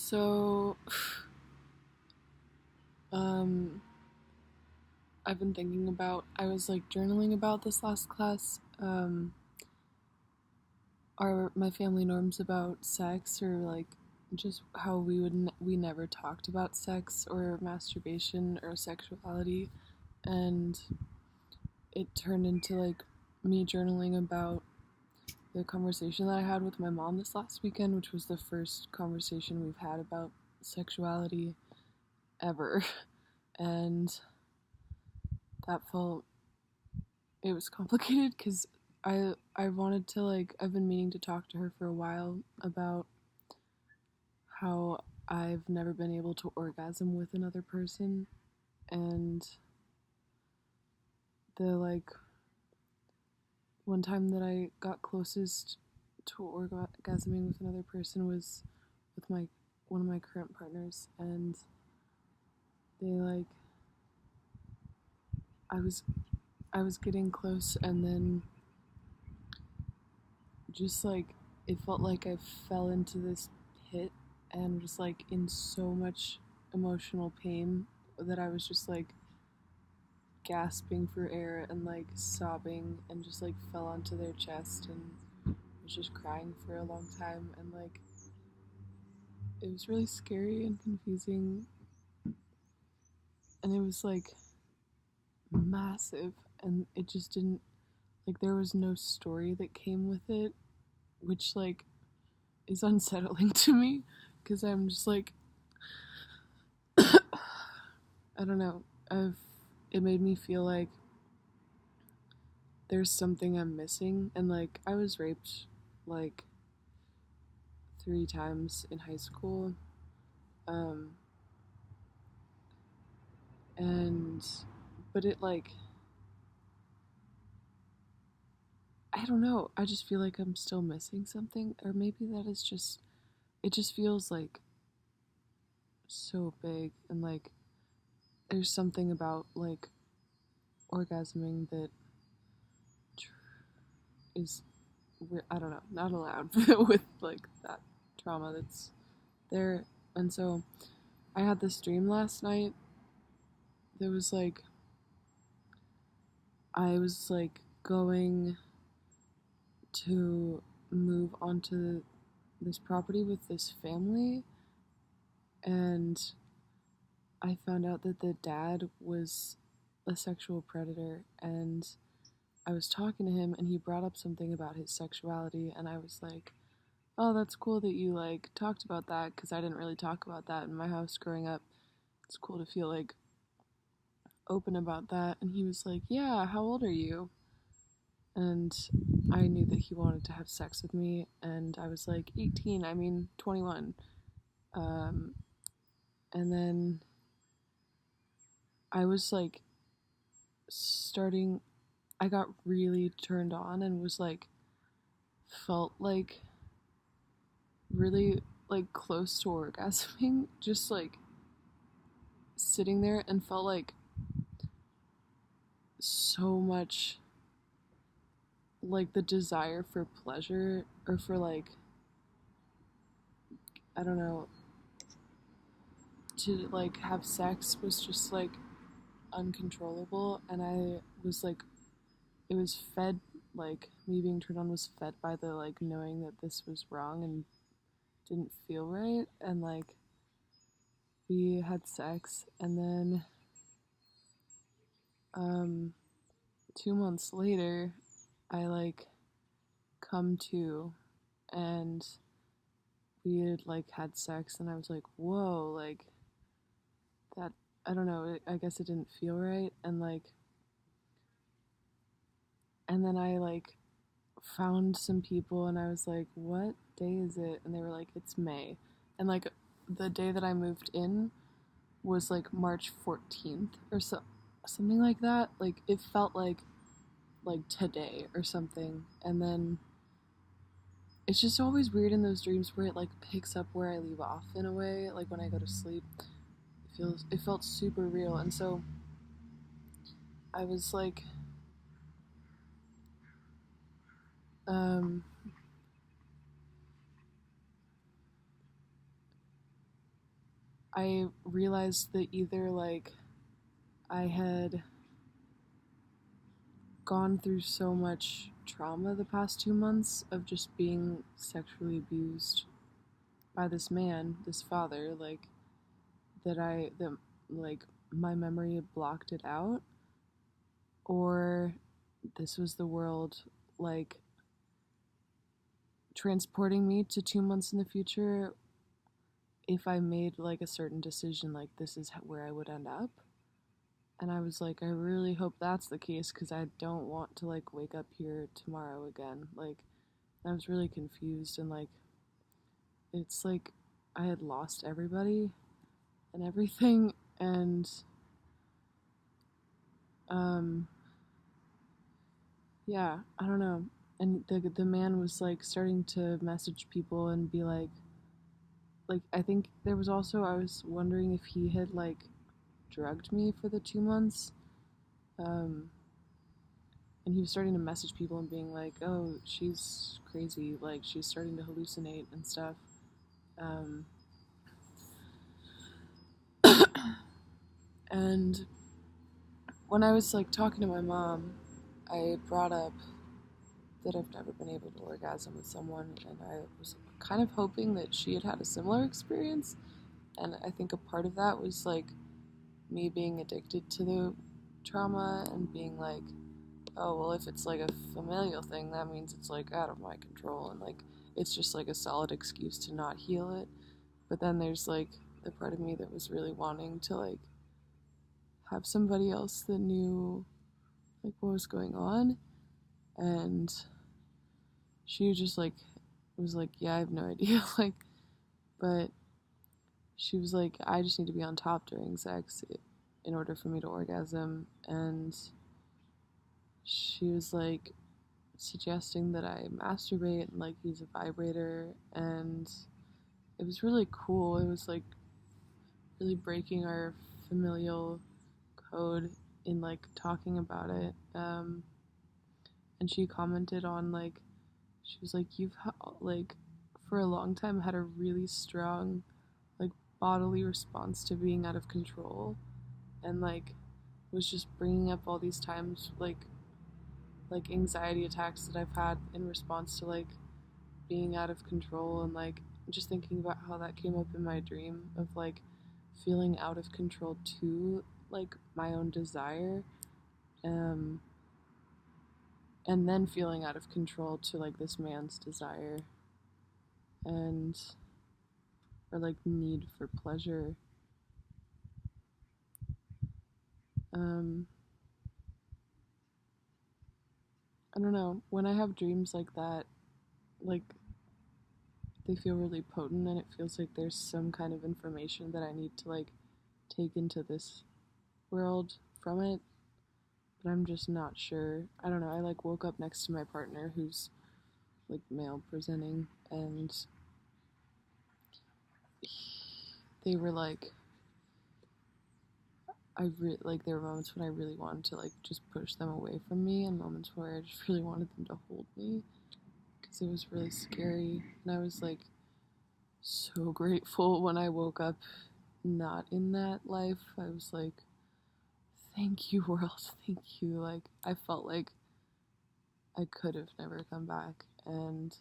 So, um, I've been thinking about, I was like journaling about this last class, my family norms about sex, or like just how we never talked about sex or masturbation or sexuality. And it turned into like me journaling about the conversation that I had with my mom this last weekend, which was the first conversation we've had about sexuality ever. And that felt it was complicated because I wanted to like I've been meaning to talk to her for a while about how I've never been able to orgasm with another person, and the like one time that I got closest to orgasming with another person was with my one of my current partners. And they like I was I was getting close, and then just like it felt like I fell into this pit and was like in so much emotional pain that I was just like gasping for air and like sobbing, and just like fell onto their chest and was just crying for a long time. And like it was really scary and confusing, and it was like massive, and it just didn't like there was no story that came with it, which like is unsettling to me because I'm just like I don't know. It made me feel like there's something I'm missing, and like I was raped like 3 times in high school, um, and but it like I don't know. I just feel like I'm still missing something, or maybe that is just it just feels like so big, and like there's something about like orgasming that is I don't know, not allowed with like that trauma that's there. And so I had this dream last night that was like I was like going to move onto this property with this family, and I found out that the dad was a sexual predator. And I was talking to him, and he brought up something about his sexuality, and I was like, oh, that's cool that you like talked about that, because I didn't really talk about that in my house growing up. It's cool to feel like open about that. And he was like, yeah, how old are you? And I knew that he wanted to have sex with me, and I was like, 18, I mean 21. um, and then I was like starting I got really turned on, and was like felt like really like close to orgasming, just like sitting there, and felt like so much like the desire for pleasure, or for like I don't know, to like have sex was just like uncontrollable. And I was like it was fed like me being turned on was fed by the like knowing that this was wrong and didn't feel right. And like we had sex, and then um 2 months later I like come to, and we had like had sex, and I was like, whoa, like that I don't know, I guess it didn't feel right. And like and then I like found some people, and I was like, what day is it? And they were like, it's May. And like the day that I moved in was like March 14th or so, something like that. Like it felt like today or something. And then it's just always weird in those dreams where it like picks up where I leave off in a way. Like when I go to sleep, it felt super real. And so I was like um I realized that either like I had gone through so much trauma the past 2 months of just being sexually abused by this man, this father, like that like my memory had blocked it out, or this was the world like transporting me to 2 months in the future if I made like a certain decision, like this is where I would end up. And I was like, I really hope that's the case because I don't want to like wake up here tomorrow again. Like, I was really confused and like, it's like I had lost everybody and everything. And, um, yeah, I don't know. And the man was like starting to message people and be like, I think there was also, I was wondering if he had like drugged me for the 2 months. Um, and he was starting to message people and being like, "Oh, she's crazy. Like she's starting to hallucinate and stuff." Um, and when I was like talking to my mom, I brought up that I've never been able to orgasm with someone, and I was kind of hoping that she had had a similar experience. And I think a part of that was like me being addicted to the trauma and being like, oh, well, if it's like a familial thing, that means it's like out of my control and like it's just like a solid excuse to not heal it. But then there's like the part of me that was really wanting to like have somebody else that knew like what was going on. And she just like was like, yeah, I have no idea. Like, but she was like, I just need to be on top during sex in order for me to orgasm. And she was like, suggesting that I masturbate and like use a vibrator, and it was really cool. It was like really breaking our familial code in like talking about it. And she commented on like she was like like for a long time had a really strong like bodily response to being out of control, and like was just bringing up all these times like anxiety attacks that I've had in response to like being out of control, and like just thinking about how that came up in my dream of like feeling out of control to like my own desire, um and then feeling out of control to like this man's desire and or like need for pleasure. um I don't know, when I have dreams like that, like they feel really potent, and it feels like there's some kind of information that I need to like take into this world from it, but I'm just not sure. I don't know. I like woke up next to my partner who's like male presenting, and they were like, like there were moments when I really wanted to like just push them away from me, and moments where I just really wanted them to hold me because it was really scary. And I was like so grateful when I woke up not in that life. I was like, thank you, world, thank you. Like I felt like I could have never come back, and